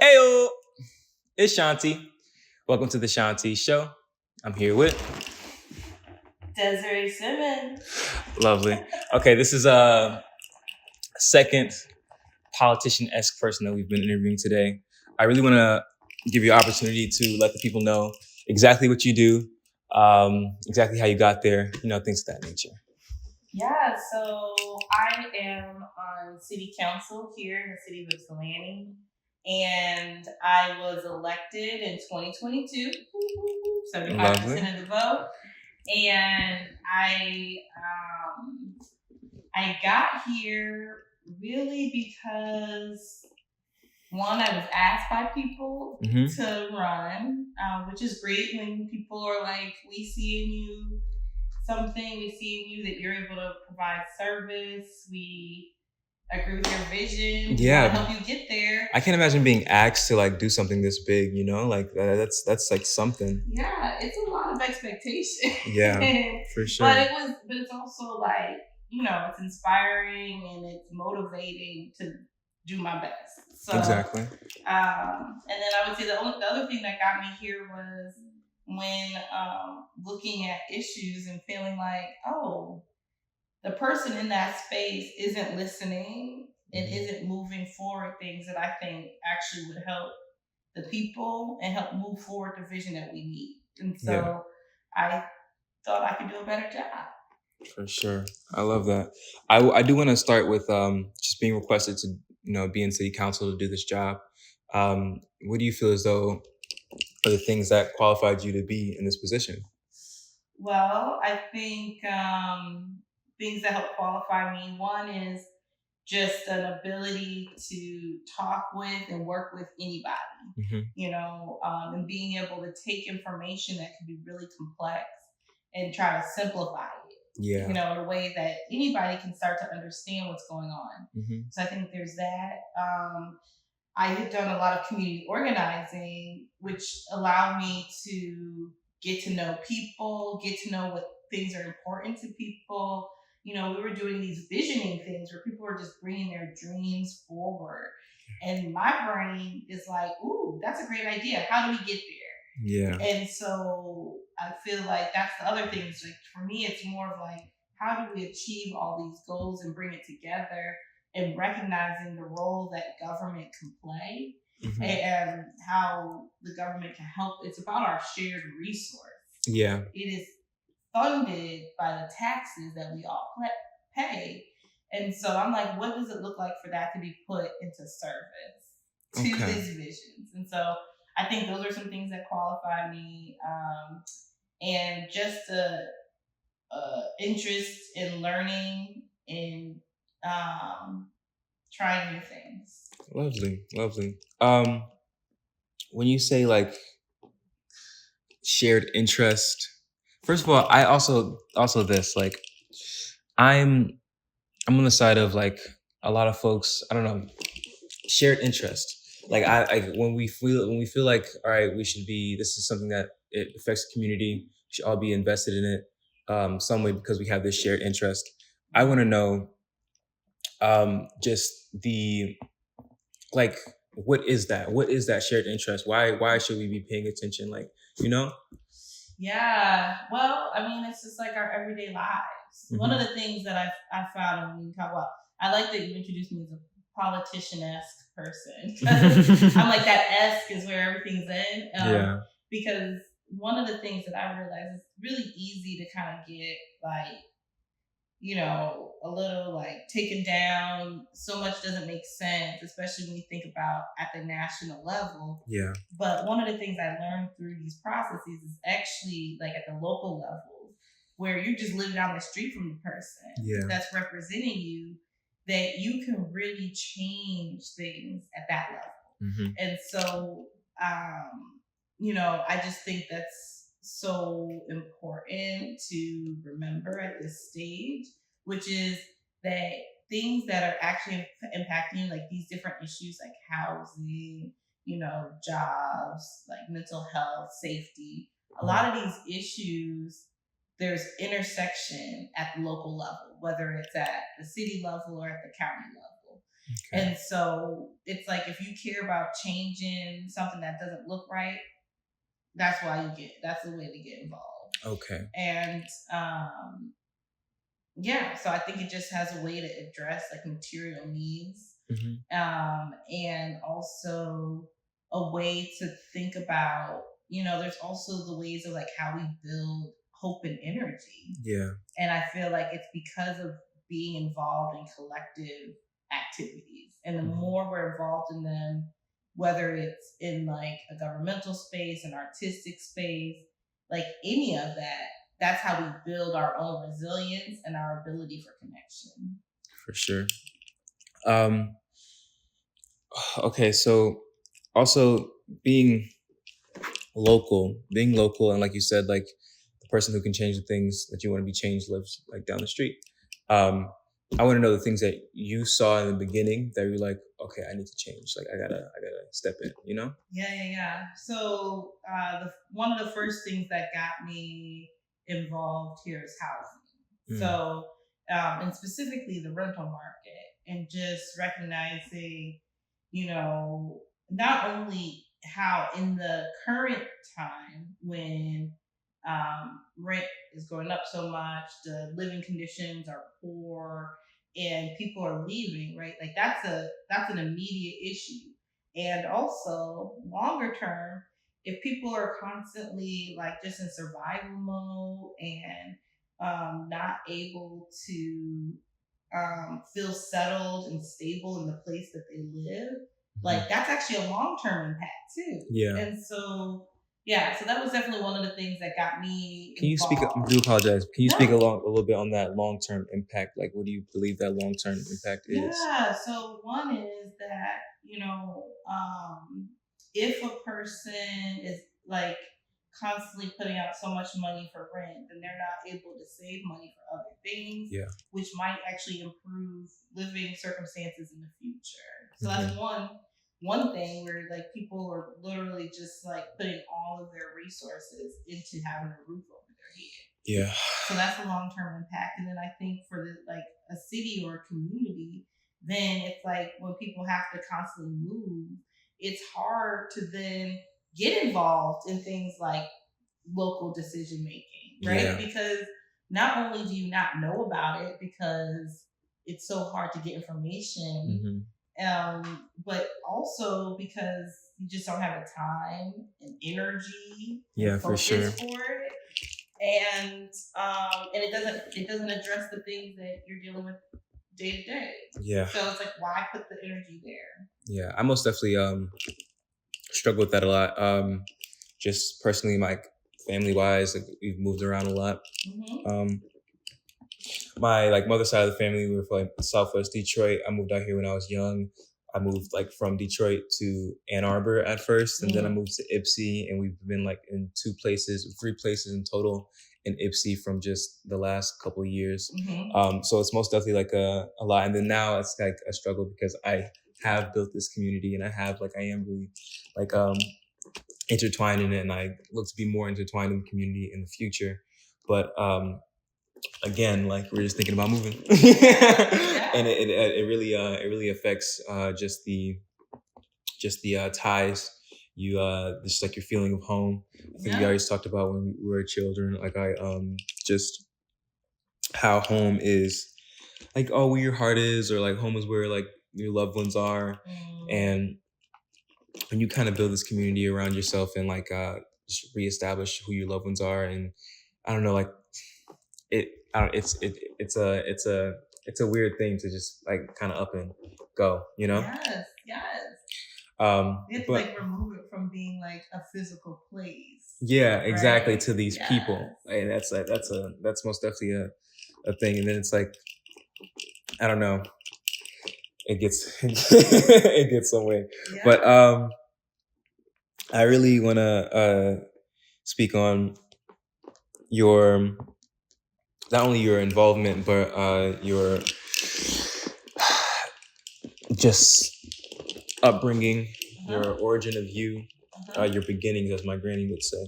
Heyo, it's Shanti. Welcome to the Theshantisho. I'm here with Desirae Simmons. lovely. Okay, this is a second politician-esque person that we've been interviewing today. I really want to give you an opportunity to let the people know exactly what you do, exactly how you got there, things of that nature. Yeah, so I am on city council here in the city of Ypsilanti, and I was elected in 2022, 75% of the vote, and I got here really because one, I was asked by people to run, which is great when people are like, we see in you something, we see in you that you're able to provide service, we agree with your vision, we want to help you get there. I can't imagine being asked to do something this big, that's like something. Yeah, it's a lot of expectation. Yeah, for sure. But it's also like, it's inspiring and it's motivating to do my best. So exactly. And then I would say the other thing that got me here was when looking at issues and feeling like, oh, the person in that space isn't listening and isn't moving forward things that I think actually would help the people and help move forward the vision that we need. And so I thought I could do a better job. For sure. I love that. I do want to start with just being requested to be in city council to do this job. What do you feel as though are the things that qualified you to be in this position? Well, I think things that help qualify me, one is just an ability to talk with and work with anybody, and being able to take information that can be really complex and try to simplify it, in a way that anybody can start to understand what's going on. So I think there's that. I had done a lot of community organizing, which allowed me to get to know people, get to know what things are important to people. We were doing these visioning things where people were just bringing their dreams forward. And my brain is like, ooh, that's a great idea. How do we get there? Yeah. And so I feel like that's the other thing. It's like, for me, it's more of like, how do we achieve all these goals and bring it together? And recognizing the role that government can play and how the government can help. It's about our shared resource. Yeah. It is funded by the taxes that we all pay. And so I'm like, what does it look like for that to be put into service to these visions? And so I think those are some things that qualify me. And just a interest in learning and trying new things. Lovely. When you say shared interest, first of all, I also this I'm on the side of a lot of folks. I don't know, shared interest. When we feel like, all right, we should be. This is something that it affects the community. We should all be invested in it some way because we have this shared interest. I want to know just the what is that? What is that shared interest? Why should we be paying attention? Yeah. Well, I mean, it's just like our everyday lives. One of the things that I found, and when you talk about, I like that you introduced me as a politician-esque person. I'm like, that esque is where everything's in. Because one of the things that I realized is really easy to kind of get a little taken down. So much doesn't make sense, especially when you think about at the national level. Yeah. But one of the things I learned through these processes is actually at the local level, where you're just living down the street from the person that's representing you, that you can really change things at that level. And so, I just think that's so important to remember at this stage, which is that things that are actually impacting these different issues like housing, jobs, mental health, safety, a lot of these issues, there's intersection at the local level, whether it's at the city level or at the county level. Okay. And so it's like if you care about changing something that doesn't look right, that's the way to get involved. Okay. And yeah, so I think it just has a way to address like material needs, and also a way to think about, there's also the ways of like how we build hope and energy. Yeah. And I feel like it's because of being involved in collective activities. And the more we're involved in them, whether it's in like a governmental space, an artistic space, like any of that, that's how we build our own resilience and our ability for connection. For sure. Okay, so also being local, and like you said, like the person who can change the things that you want to be changed lives like down the street. I want to know the things that you saw in the beginning that you're like, okay, I need to change. Like I gotta step in, you know? Yeah. So one of the first things that got me involved here is housing. So, and specifically the rental market, and just recognizing, not only how in the current time when rent is going up so much, the living conditions are poor, and people are leaving, right? Like that's an immediate issue. And also longer term, if people are constantly like just in survival mode and not able to feel settled and stable in the place that they live, like that's actually a long-term impact too. Yeah. And so so that was definitely one of the things that got me Can you speak? involved. I do apologize. Can you speak a little bit on that long-term impact? Like, what do you believe that long-term impact is? Yeah. So one is that if a person is like constantly putting out so much money for rent, then they're not able to save money for other things, which might actually improve living circumstances in the future. So that's one thing where like people are literally just like putting all of their resources into having a roof over their head. Yeah. So that's a long-term impact. And then I think for like a city or a community, then it's like when people have to constantly move, it's hard to then get involved in things like local decision making, right? Because not only do you not know about it because it's so hard to get information, but also because you just don't have the time and energy and focus for it. And it doesn't address the things that you're dealing with day to day. Yeah. So it's like, why put the energy there? Yeah, I most definitely struggle with that a lot. Just personally, like family wise, like we've moved around a lot. My like mother's side of the family, we were from like Southwest Detroit. I moved out here when I was young. I moved like from Detroit to Ann Arbor at first, and then I moved to Ypsi, and we've been like in 3 places in total in Ypsi from just the last couple of years. So it's most definitely like a lot. And then now it's like a struggle because I have built this community and I am really like intertwined in it, and I look to be more intertwined in the community in the future. But again, like we're just thinking about moving, and it really affects just the ties. You just like your feeling of home. I think we always talked about when we were children, like just how home is like where your heart is, or like home is where like your loved ones are. And when you kind of build this community around yourself and like just reestablish who your loved ones are, and I don't know, like it's a weird thing to just like kind of up and go, you know? It's like remove it from being like a physical place. Yeah, exactly, right? To these people, and that's most definitely a thing. And then it's like, I don't know, it gets it gets some way, but I really want to speak on your not only your involvement, but your just upbringing, your origin of you, your beginnings, as my granny would say.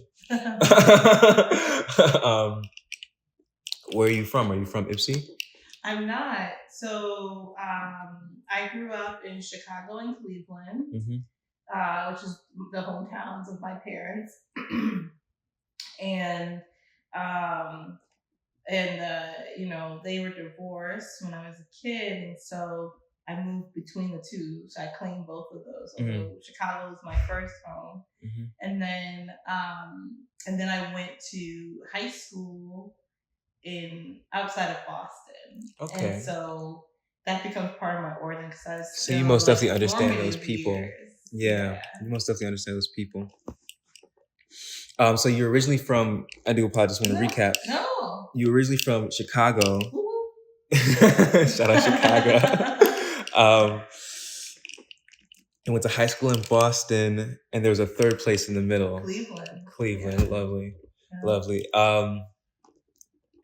Where are you from? Are you from Ypsi? I'm not. So I grew up in Chicago and Cleveland, which is the hometowns of my parents, and um, they were divorced when I was a kid, and so I moved between the two. So I claimed both of those. Although Chicago was my first home, and then I went to high school in outside of Boston. Okay. And so that becomes part of my origin because I was so you most definitely understand those people. Yeah, you most definitely understand those people. So you're originally from, I do apologize, want to recap. No. You were originally from Chicago. Shout out Chicago. And went to high school in Boston, and there was a third place in the middle. Cleveland, yeah. Lovely. Yeah. Lovely.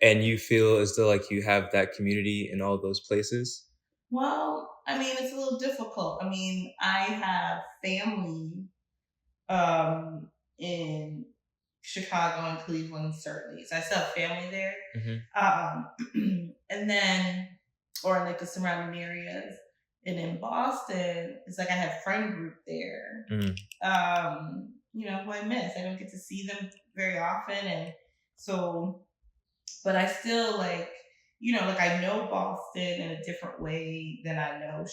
And you feel as though like you have that community in all those places? Well, I mean, it's a little difficult. I mean, I have family in Chicago and Cleveland, certainly. So I still have family there. And then, or in like the surrounding areas. And in Boston, it's like I have friend group there, who I miss. I don't get to see them very often. And so, but I still like I know Boston in a different way than I know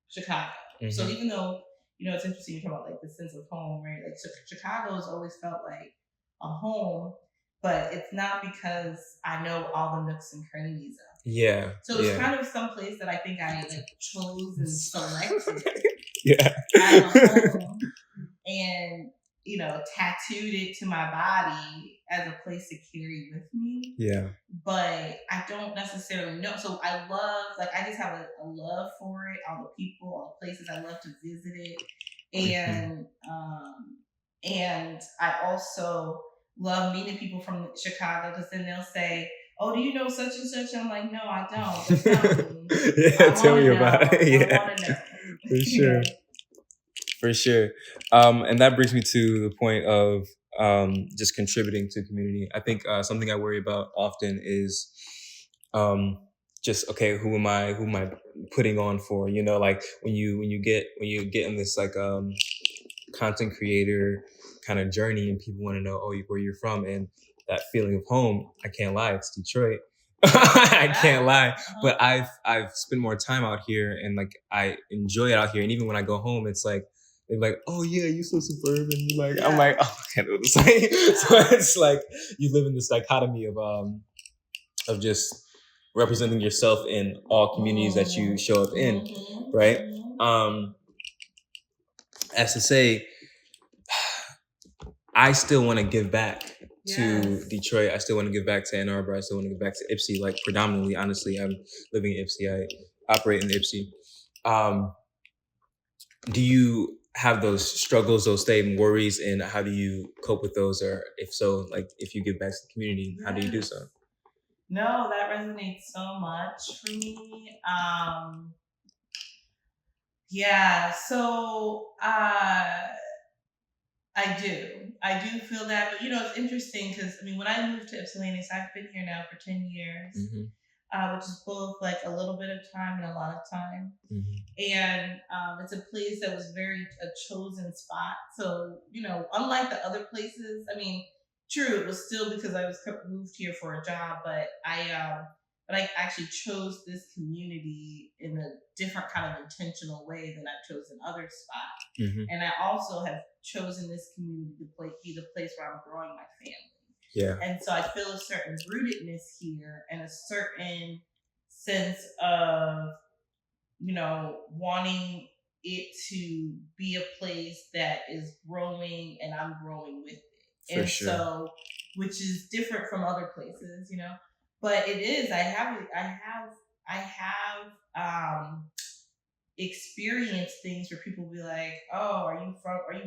Chicago. So even though, it's interesting you talk about like the sense of home, right? Like Chicago's always felt like a home, but it's not because I know all the nooks and crannies of it. Yeah. So it's kind of some place that I think I like chose and selected. Yeah. As a home, and tattooed it to my body as a place to carry with me. Yeah. But I don't necessarily know. So I love, I just have a love for it, all the people, all the places I love to visit it. And I also love meeting people from Chicago because then they'll say, "Oh, do you know such and such?" I'm like, "No, I don't. But tell me." Yeah, tell me about it. Yeah. I want to know. For sure. For sure. And that brings me to the point of just contributing to the community. I think something I worry about often is just, okay, who am I putting on for? Like when you get in this like content creator kind of journey and people want to know, where you're from, and that feeling of home, I can't lie, it's Detroit. I can't lie, but I've spent more time out here, and like I enjoy it out here. And even when I go home, it's like they're like, "Oh yeah, you're so suburban." Like I'm like, "Oh, I can't do this." So it's like you live in this dichotomy of just representing yourself in all communities that you show up in, right? As to say, I still want to give back to Detroit. I still want to give back to Ann Arbor. I still want to give back to Ypsi. Like predominantly, honestly, I'm living in Ypsi. I operate in Ypsi. Do you have those struggles, those same worries, and how do you cope with those? Or if so, like if you give back to the community, how do you do so? No, that resonates so much for me. So I do feel that, but it's interesting because when I moved to Ypsilanti, so I've been here now for 10 years, which is both like a little bit of time and a lot of time. And it's a place that was a chosen spot. So, unlike the other places, true, it was still because I was moved here for a job, but I actually chose this community in a different kind of intentional way than I've chosen other spots. And I also have chosen this community to be the place where I'm growing my family. Yeah. And so I feel a certain rootedness here and a certain sense of, wanting it to be a place that is growing and I'm growing with it. For sure. So, which is different from other places, but it is, I have experienced things where people be like, "Oh, are you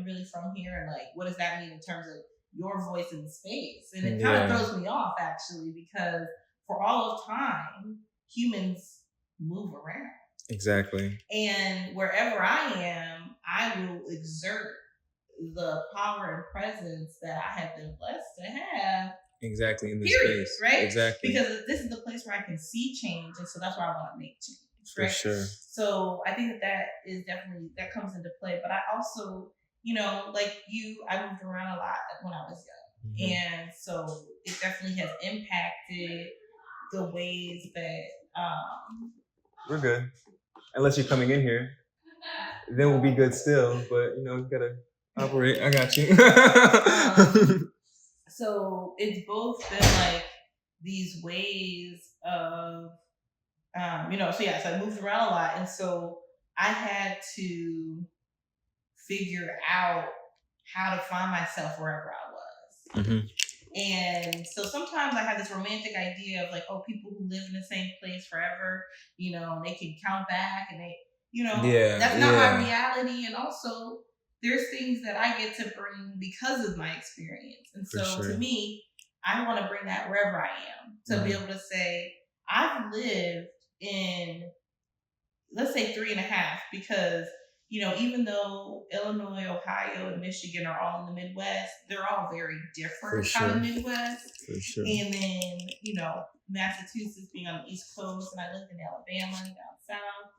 really from here?" And like, what does that mean in terms of your voice in space? And it kind of throws me off actually, because for all of time, humans move around. Exactly. And wherever I am, I will exert the power and presence that I have been blessed to have Exactly, in this Period, space. right? Exactly. Because this is the place where I can see change, and so that's where I want to make change. For Right? sure. So I think that is definitely, that comes into play. But I also, like you, I moved around a lot when I was young. And so it definitely has impacted the ways that we're good. Unless you're coming in here, then we'll be good still. But you gotta operate. I got you. So it's both been like these ways of so I moved around a lot, and so I had to figure out how to find myself wherever I was. And so sometimes I have this romantic idea of like, oh, people who live in the same place forever, they can count back, and that's not my reality. And also there's things that I get to bring because of my experience. And so to me, I want to bring that wherever I am, to be able to say, I've lived in, let's say 3.5, because even though Illinois, Ohio, and Michigan are all in the Midwest, they're all very different kind of Midwest. For sure. And then, Massachusetts being on the East Coast, and I lived in Alabama and down south.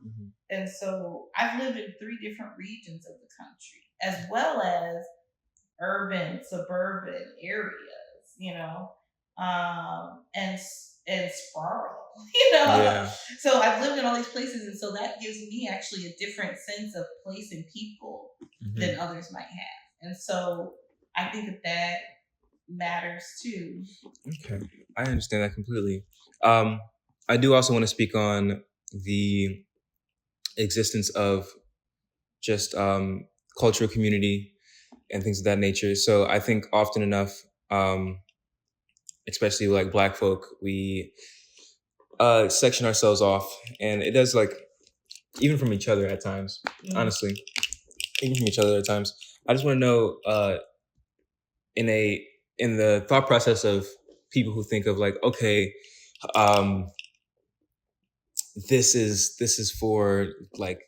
And so I've lived in 3 different regions of the country, as well as urban, suburban areas, and sprawl, So I've lived in all these places, and so that gives me actually a different sense of place and people than others might have. And so I think that matters too. Okay, I understand that completely. I do also want to speak on the existence of just cultural community and things of that nature. So I think often enough, especially like Black folk, we section ourselves off, and it does, like, even from each other at times. Honestly, even from each other at times. I just want to know, in the thought process of people who think of like, okay, this is for like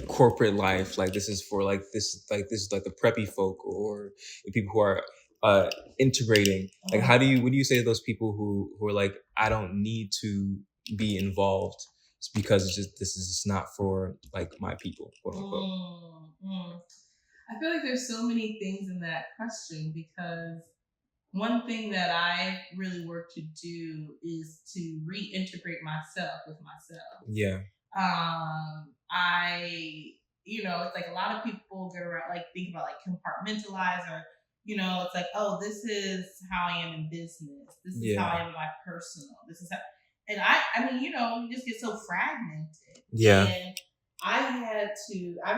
corporate life, like this is for like this is like the preppy folk, or the people who are integrating. Like, what do you say to those people who are like, I don't need to be involved, it's because this is just not for like my people, quote unquote. I feel like there's so many things in that question, because one thing that I really work to do is to reintegrate myself with myself. Yeah. It's like a lot of people get around, like, think about like compartmentalize, or it's like, oh, this is how I am in business, this is how I am in my personal, this is how, and I mean, you just get so fragmented. Yeah. And I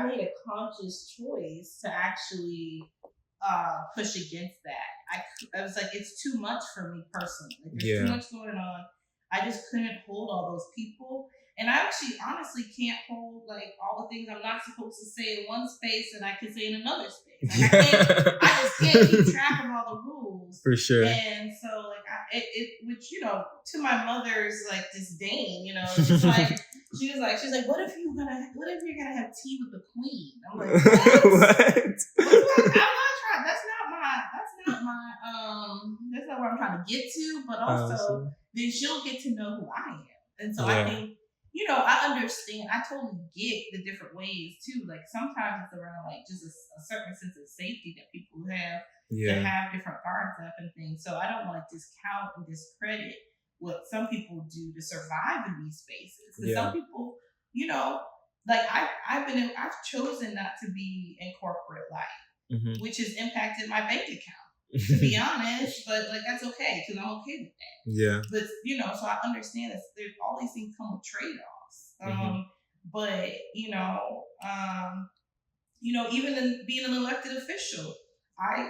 made a conscious choice to actually push against that. I was like, it's too much for me personally. Like, there's too much going on. I just couldn't hold all those people. And I actually honestly can't hold like all the things I'm not supposed to say in one space and I can say in another space. Like, I just can't keep track of all the rules. For sure. And so like which, to my mother's like disdain, she's like, what if you're gonna have tea with the queen? I'm like, what? I'm not trying. That's not where I'm trying to get to. But also, then she'll get to know who I am. And so I think, I understand. I totally get the different ways too. Like sometimes it's around like just a certain sense of safety that people have to have different guards up and things. So I don't want to discount and discredit what some people do to survive in these spaces. Because some people, like I've chosen not to be in corporate life, which has impacted my bank account, to be honest. But like that's okay, because I'm okay with that. Yeah. But so I understand that there's all these things come with trade-offs. But even in being an elected official, I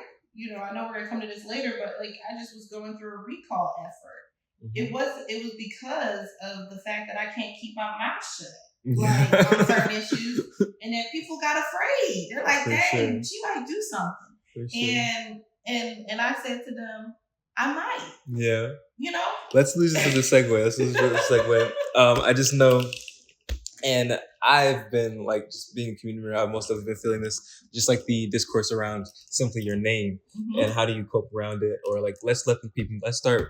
know we're gonna come to this later, but like I just was going through a recall effort. It was because of the fact that I can't keep my mouth shut, like on certain issues, and that people got afraid. They're like, "Dang, she might do something," and I said to them, "I might." Yeah. Let's lose it to the segue. I just know And I've been like just being a community member. I've most of been feeling this, just like the discourse around simply your name and how do you cope around it, or like let's start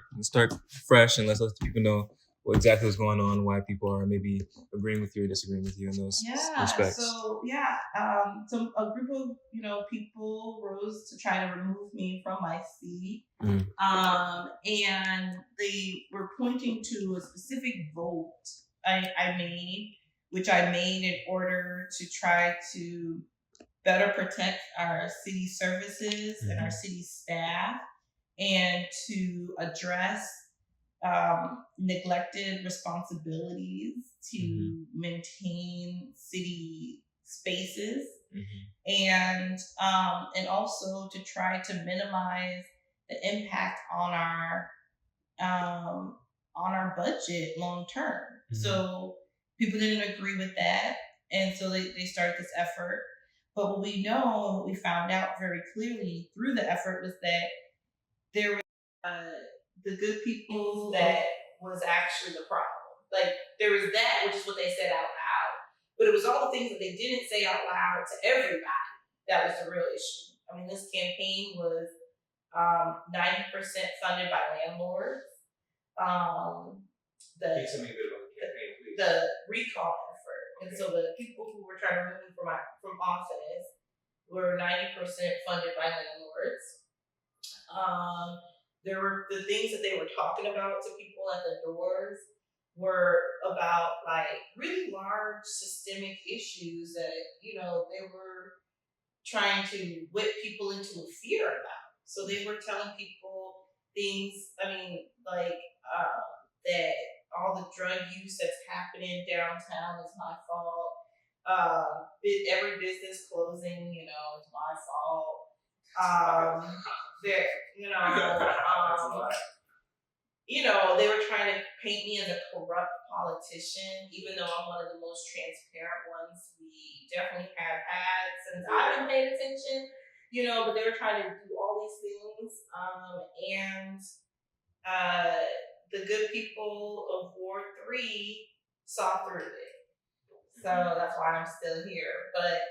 fresh and let's let the people know what exactly what's going on, why people are maybe agreeing with you or disagreeing with you in those respects. So so a group of people rose to try to remove me from my seat, and they were pointing to a specific vote I made, which I made in order to try to better protect our city services and our city staff, and to address neglected responsibilities to maintain city spaces, and also to try to minimize the impact on our budget long term. So people didn't agree with that, and so they started this effort. But what we know and what we found out very clearly through the effort was that there was the good people that was actually the problem. Like there was that, which is what they said out loud, but it was all the things that they didn't say out loud to everybody that was the real issue. I mean, this campaign was 90% funded by landlords. Can you tell me a bit about the campaign, please? The recall effort, and so the people who were trying to remove me from office were 90% funded by landlords. There were the things that they were talking about to people at the doors were about like really large systemic issues that they were trying to whip people into a fear about. So they were telling people things. I mean, like that all the drug use that's happening downtown is my fault. Every business closing, is my fault. That they were trying to paint me as a corrupt politician, even though I'm one of the most transparent ones we definitely have had since I've been paying attention. But they were trying to do all these things, and the good people of Ward 3 saw through it. So that's why I'm still here. But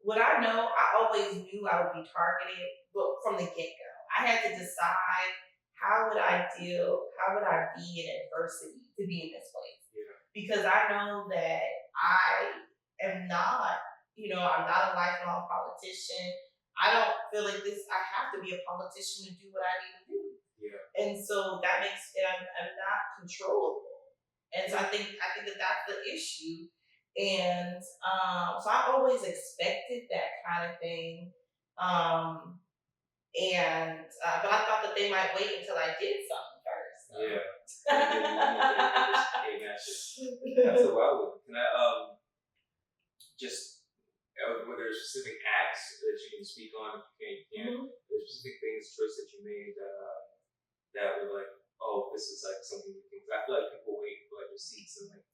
what I know, I always knew I would be targeted, but from the get-go. I had to decide how would I be in adversity to be in this place. Because I know that I am not, I'm not a lifelong politician. I don't feel like this, I have to be a politician to do what I need to do. And so that makes it, I'm not controllable. And so I think that that's the issue. And so I always expected that kind of thing. But I thought that they might wait until I did something first. So. Yeah. That's a wild one. Can I were there specific acts that you can speak on? If you can. There's specific things, choice that you made that were like, oh, this is like something we think. I feel like people wait for like receipts and like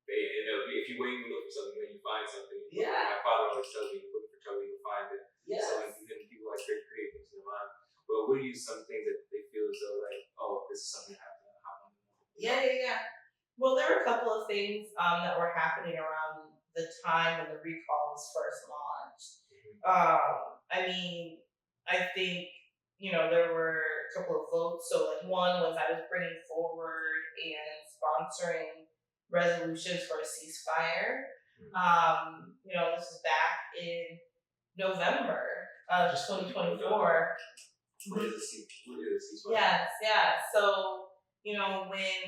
if you wait and look for something, then you find something. My father always tells me, look for trouble, you'll find it. Yes. So like, then people like very creative things in their mind. But what are some things that they feel as though like, oh, this is something that happened? Yeah. Well, there were a couple of things that were happening around the time when the recall was first launched. I mean, I think there were a couple of votes. So like one was I was bringing forward and sponsoring resolutions for a ceasefire. This is back in November of 2024. What is a ceasefire? Yeah. So when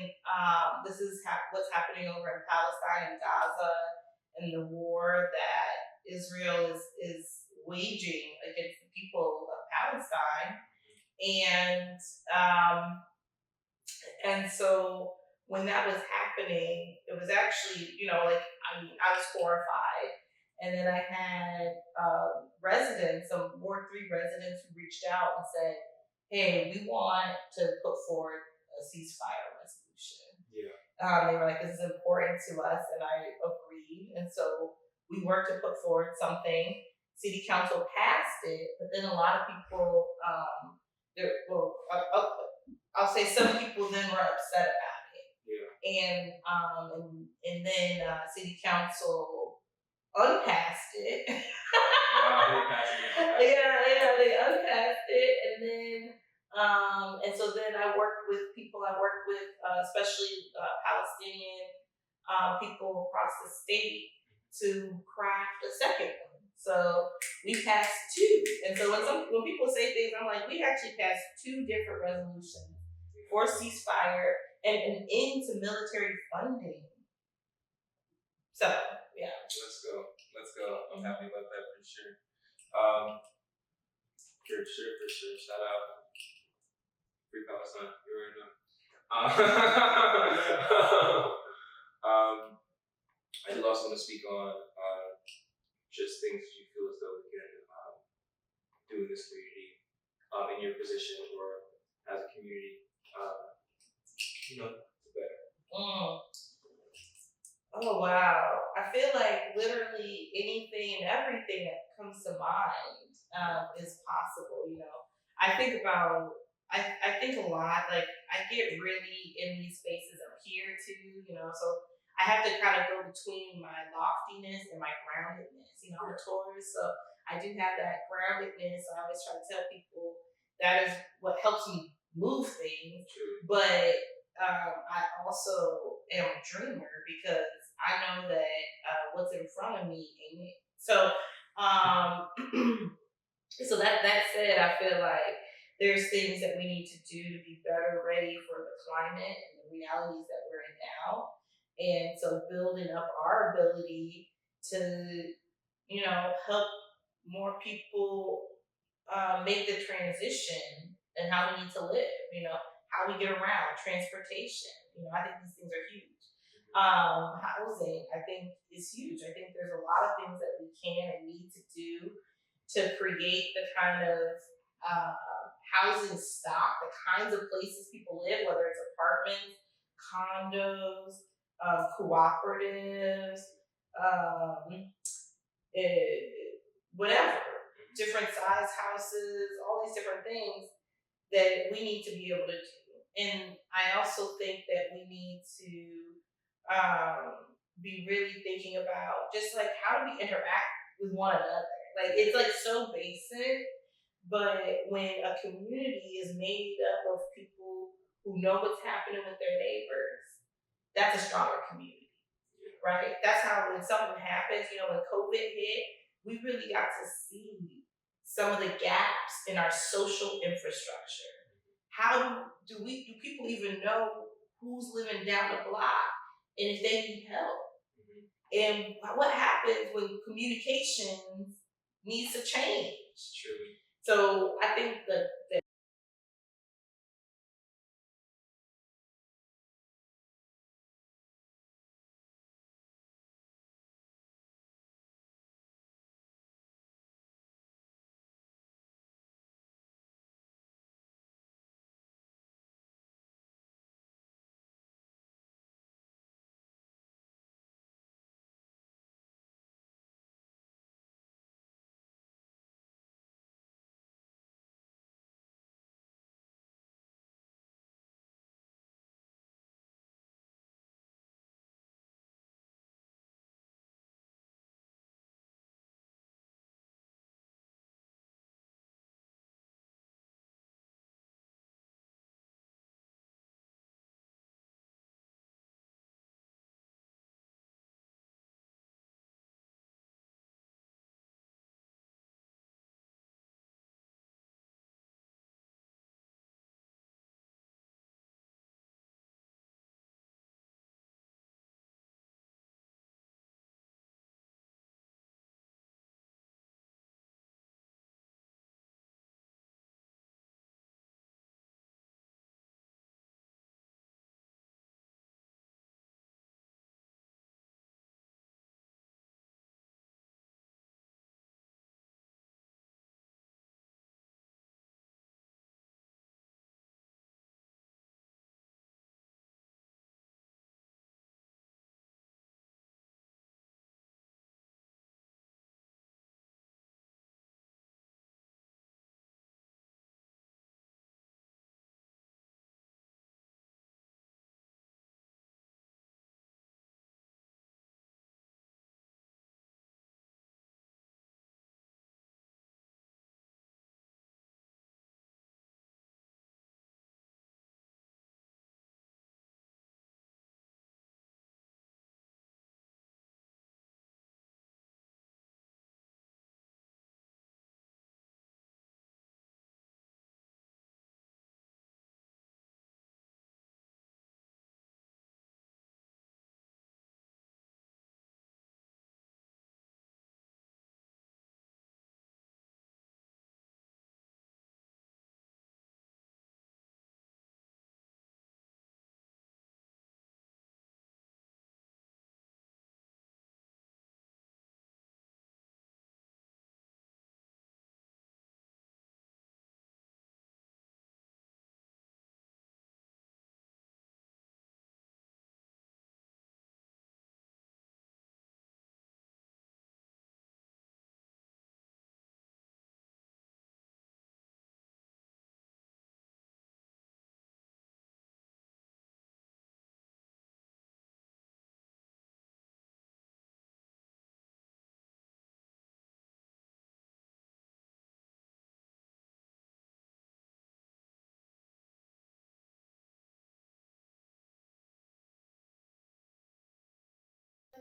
this is what's happening over in Palestine and Gaza, and the war that Israel is waging against the people of Palestine, and so when that was happening, it was actually I was horrified, and then I had some Ward 3 residents who reached out and said, "Hey, we want to put forward a ceasefire resolution." They were like, "This is important to us," and I agreed. And so we worked to put forward something. City Council passed it, but then a lot of people, I'll say some people then were upset about it. and then city council unpassed it. Wow, they passed it. Yeah, they unpassed it, and so then I worked with people. I worked with especially Palestinian people across the state to craft a second one. So we passed two, and so when people say things, I'm like, we actually passed two different resolutions for ceasefire and an end to military funding. So yeah, Let's go. Let's go. I'm happy about that for sure. For sure. Shout out. Free Palestine. You already know. I do also want to speak on just things that you feel as though we can do in this community, in your position or as a community, better. Oh wow! I feel like literally anything and everything that comes to mind is possible. I think about I think a lot. Like I get really in these spaces up here too. So I have to kind of go between my loftiness and my groundedness. I'm a Taurus, so I do have that groundedness. I always try to tell people that is what helps me move things, but I also am a dreamer because I know that what's in front of me ain't it. So, so that said, I feel like there's things that we need to do to be better ready for the climate and the realities that we're in now. And so building up our ability to, help more people make the transition and how we need to live, how we get around, transportation. I think these things are huge. Housing, I think, is huge. I think there's a lot of things that we can and need to do to create the kind of housing stock, the kinds of places people live, whether it's apartments, condos, cooperatives, whatever, different size houses, all these different things that we need to be able to do. And I also think that we need to be really thinking about just like how do we interact with one another. Like it's like so basic, but when a community is made up of people who know what's happening with their neighbors, that's a stronger community, right? That's how when something happens, when COVID hit, we really got to see some of the gaps in our social infrastructure. How do people even know who's living down the block and if they need help? And what happens when communications needs to change? Truly. So I think that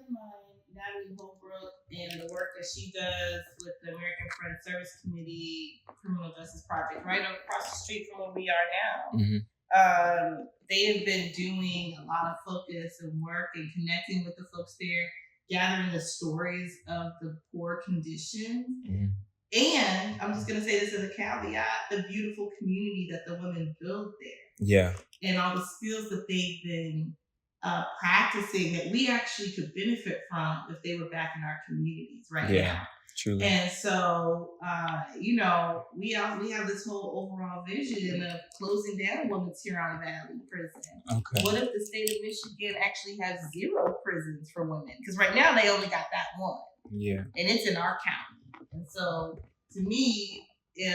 in mind Natalie Holbrook and the work that she does with the American Friends Service Committee Criminal Justice Project, right across the street from where we are now. They have been doing a lot of focus and work and connecting with the folks there, gathering the stories of the poor conditions. And I'm just going to say this as a caveat, the beautiful community that the women build there. Yeah. And all the skills that they've been practicing that we actually could benefit from if they were back in our communities now. Truly. And so, we have this whole overall vision of closing down Women's Huron Valley Prison. Okay. What if the state of Michigan actually has 0 prisons for women? Because right now they only got that one. Yeah. And it's in our county. And so, to me, this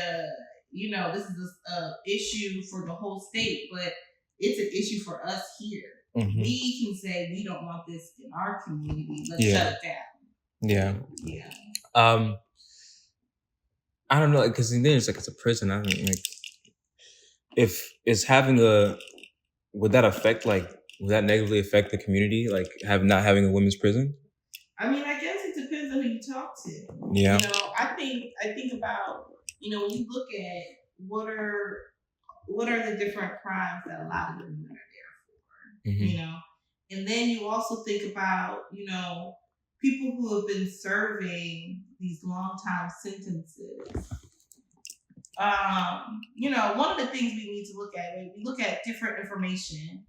is an issue for the whole state, but it's an issue for us here. We can say we don't want this in our community. Let's shut it down. Yeah. I don't know, because then it's like it's a prison. I don't like if it's having would that negatively affect the community, like not having a women's prison? I mean, I guess it depends on who you talk to. Yeah. I think about, when you look at what are the different crimes that a lot of women are there for, and then you also think about, people who have been serving these long time sentences. One of the things we need to look at, right? We look at different information,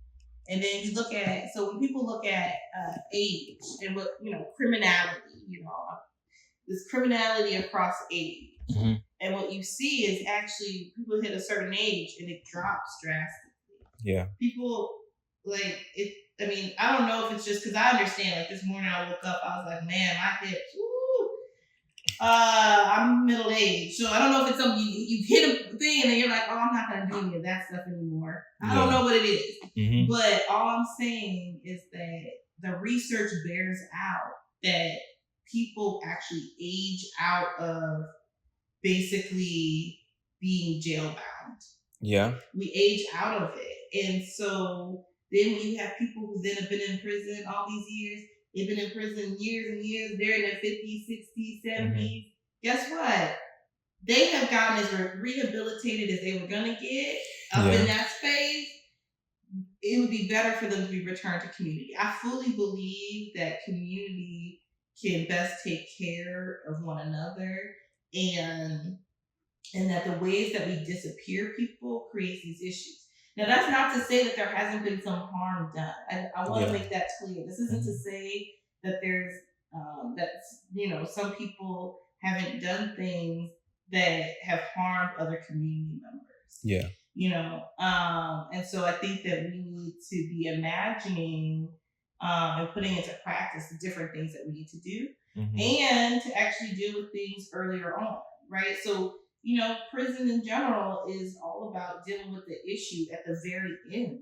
and then we look at, so when people look at age and what, criminality, this criminality across age. And what you see is actually people hit a certain age and it drops drastically. Yeah. People I don't know if it's just because I understand, like this morning I woke up, I was like, man, my hips, I'm middle aged. So I don't know if it's something you hit a thing and then you're like, oh, I'm not going to do any of that stuff anymore. I don't know what it is. But all I'm saying is that the research bears out that people actually age out of basically being jail-bound. Yeah. We age out of it. And so then when you have people who then have been in prison all these years, they've been in prison years and years, they're in their 50s, 60s, 70s. Guess what? They have gotten as rehabilitated as they were going to get in that space. It would be better for them to be returned to community. I fully believe that community can best take care of one another, and that the ways that we disappear people creates these issues. Now, that's not to say that there hasn't been some harm done. I want to make that clear. This isn't to say that there's some people haven't done things that have harmed other community members. Yeah. And so I think that we need to be imagining and putting into practice the different things that we need to do, and to actually deal with things earlier on, right? So, prison in general is all about dealing with the issue at the very end.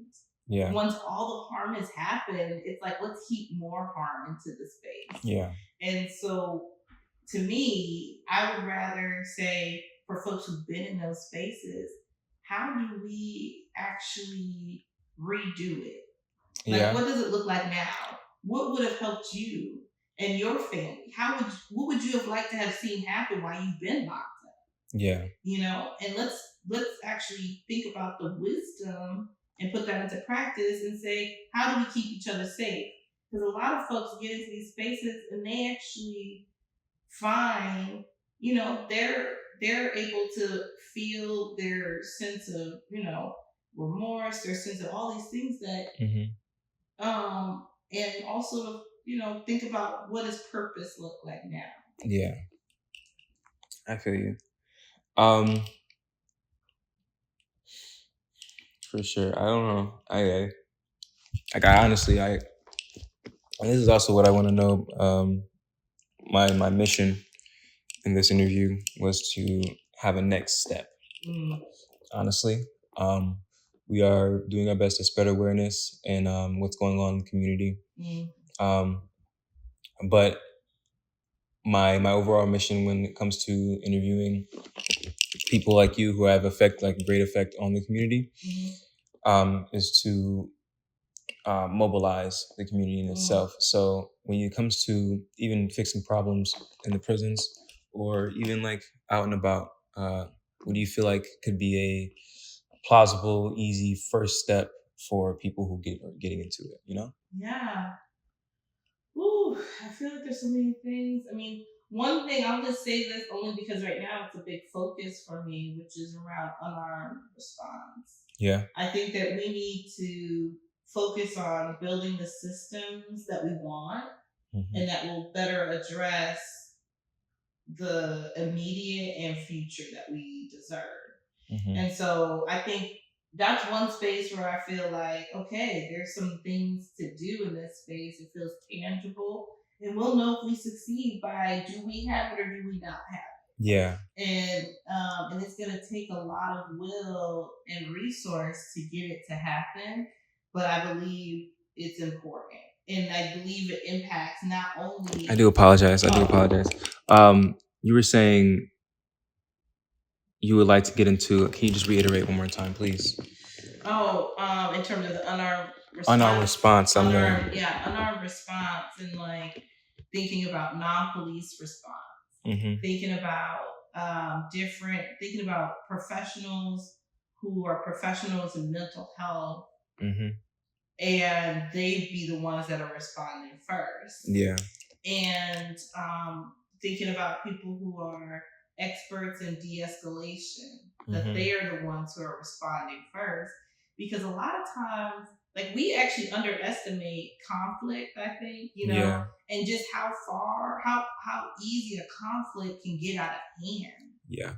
Yeah. Once all the harm has happened, it's like, let's heap more harm into the space. Yeah. And so, to me, I would rather say for folks who've been in those spaces, how do we actually redo it? Like, what does it look like now? What would have helped you and your family? What would you have liked to have seen happen while you've been locked up? Yeah. And let's actually think about the wisdom and put that into practice and say, how do we keep each other safe? Because a lot of folks get into these spaces and they actually find, they're able to feel their sense of, remorse, their sense of all these things that, and also, think about what does purpose look like now? Yeah. I feel you. For sure. I don't know. I honestly, and this is also what I want to know. My mission in this interview was to have a next step. Honestly, we are doing our best to spread awareness and what's going on in the community. But my overall mission when it comes to interviewing people like you who have great effect on the community, is to mobilize the community in itself. So when it comes to even fixing problems in the prisons or even like out and about, what do you feel like could be a plausible, easy first step for people who are getting into it, you know? Yeah. Ooh, I feel like there's so many things. I mean, one thing, I'll just say this only because right now it's a big focus for me, which is around unarmed response. Yeah. I think that we need to focus on building the systems that we want and that will better address the immediate and future that we deserve. And so I think that's one space where I feel like, okay, there's some things to do in this space. It feels tangible. And we'll know if we succeed by do we have it or do we not have it. Yeah. And it's gonna take a lot of will and resource to get it to happen. But I believe it's important. And I believe it impacts not only I do apologize. You were saying you would like to get into, can you just reiterate one more time, please? In terms of the unarmed response. Unarmed response, and like thinking about non-police response, thinking about thinking about professionals who are professionals in mental health, and they be the ones that are responding first. Yeah. And thinking about people who are experts in de-escalation, that they are the ones who are responding first. Because a lot of times, like, we actually underestimate conflict, I think, and just how easy a conflict can get out of hand. Yeah.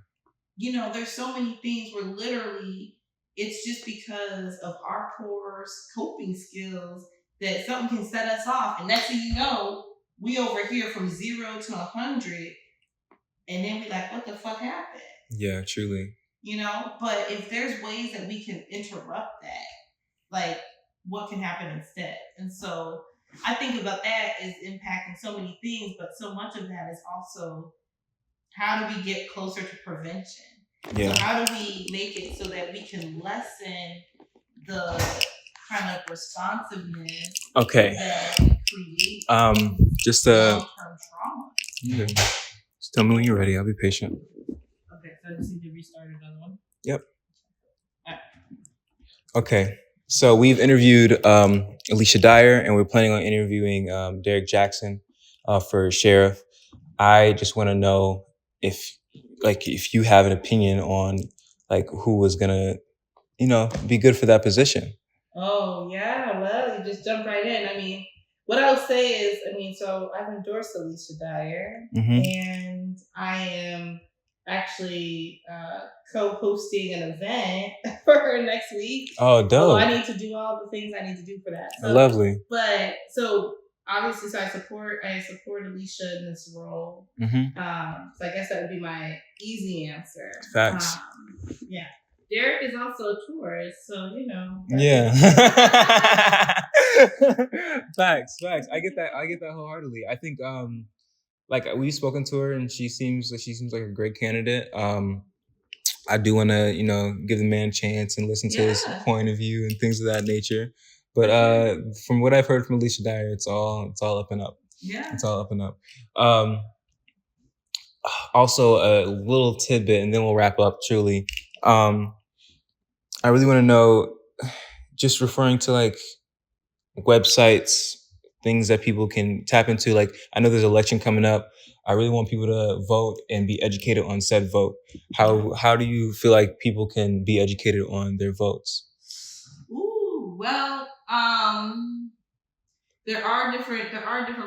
There's so many things where literally it's just because of our poor coping skills that something can set us off. And next thing you know, we over here from 0 to 100, and then we like, what the fuck happened? Yeah, truly. But if there's ways that we can interrupt that, like, what can happen instead? And so I think about that as impacting so many things, but so much of that is also, how do we get closer to prevention? Yeah. So how do we make it so that we can lessen the kind of responsiveness that creates long-term trauma? Yeah. Just tell me when you're ready. I'll be patient. Okay, so I just need to restart another one. Yep. Right. Okay, so we've interviewed Alicia Dyer, and we're planning on interviewing Derek Jackson for sheriff. I just want to know if you have an opinion on like who was gonna, be good for that position. Oh yeah, well, you just jumped right in. I mean, what I'll say is, so I've endorsed Alicia Dyer, and I am actually co-hosting an event for her next week. Oh, dope! I need to do all the things I need to do for that. So, lovely. But so obviously, so I support Alicia in this role. So I guess that would be my easy answer. Facts. Yeah. Derek is also a tourist, so Yeah. Facts. I get that wholeheartedly. I think like we've spoken to her, and she seems like a great candidate. I do want to give the man a chance and listen to his point of view and things of that nature. But from what I've heard from Alicia Dyer, it's all up and up. Yeah, it's all up and up. Also, a little tidbit, and then we'll wrap up. Truly. I really want to know, just referring to like websites, things that people can tap into. Like, I know there's an election coming up. I really want people to vote and be educated on said vote. How do you feel like people can be educated on their votes? Ooh, well, there are different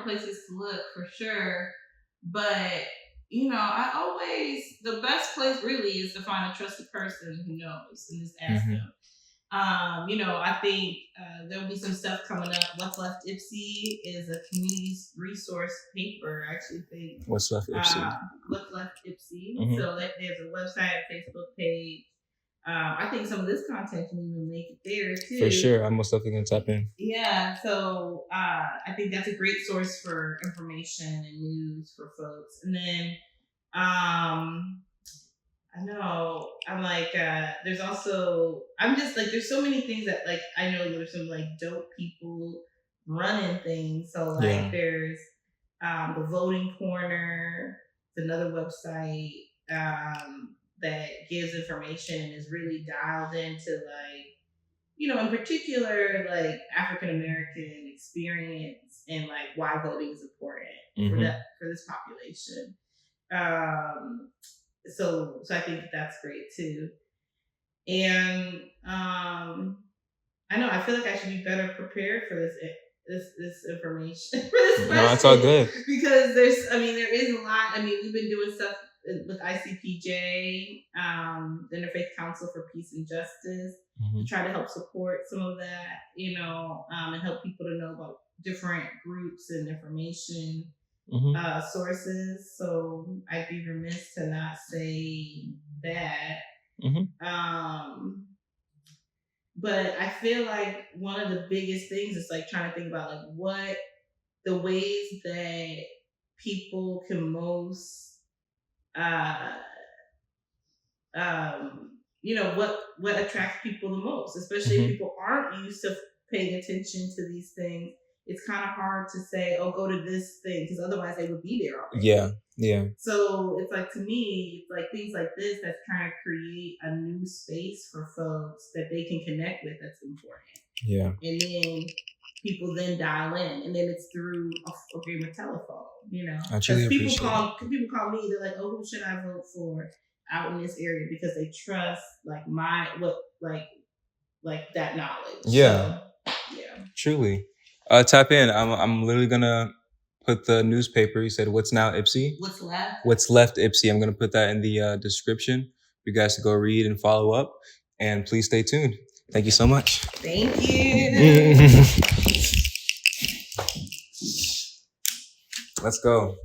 places to look for sure, but the best place really is to find a trusted person who knows and just ask them. I think there'll be some stuff coming up. What's Left YPSI is a community resource paper. I actually think What's Left YPSI. What's Left YPSI. So there's a website, Facebook page. I think some of this content can even make it there too. For sure, I'm most definitely gonna tap in. Yeah, so I think that's a great source for information and news for folks. And then I I know. I'm like, there's also, I'm just like, there's so many things that like, I know there's some like dope people running things. So like, Yeah. there's the Voting Corner, it's another website that gives information and is really dialed into like, you know, in particular, like African American experience and like why voting is important for this population. So I think that's great too. And I know I feel like I should be better prepared for this information for this question. No, it's all good. Because there is a lot. I mean, we've been doing stuff with ICPJ, the Interfaith Council for Peace and Justice, to try to help support some of that, you know, and help people to know about different groups and information sources. So I'd be remiss to not say that. But I feel like one of the biggest things is like trying to think about like what the ways that people can most you know, what attracts people the most, especially if people aren't used to paying attention to these things. It's kind of hard to say, oh, go to this thing, because otherwise they would be there already. Yeah. So it's like, to me, it's like things like this that's trying to create a new space for folks that they can connect with. That's important. Yeah. And then people then dial in, and then it's through a game of telephone. You know, because people call me. They're like, oh, who should I vote for out in this area, because they trust like that knowledge. Yeah. So, yeah. Truly. Tap in. I'm literally gonna put the newspaper. You said what's now YPSI? What's left? What's left YPSI. I'm gonna put that in the description for you guys to go read and follow up. And please stay tuned. Thank you so much. Thank you. Let's go.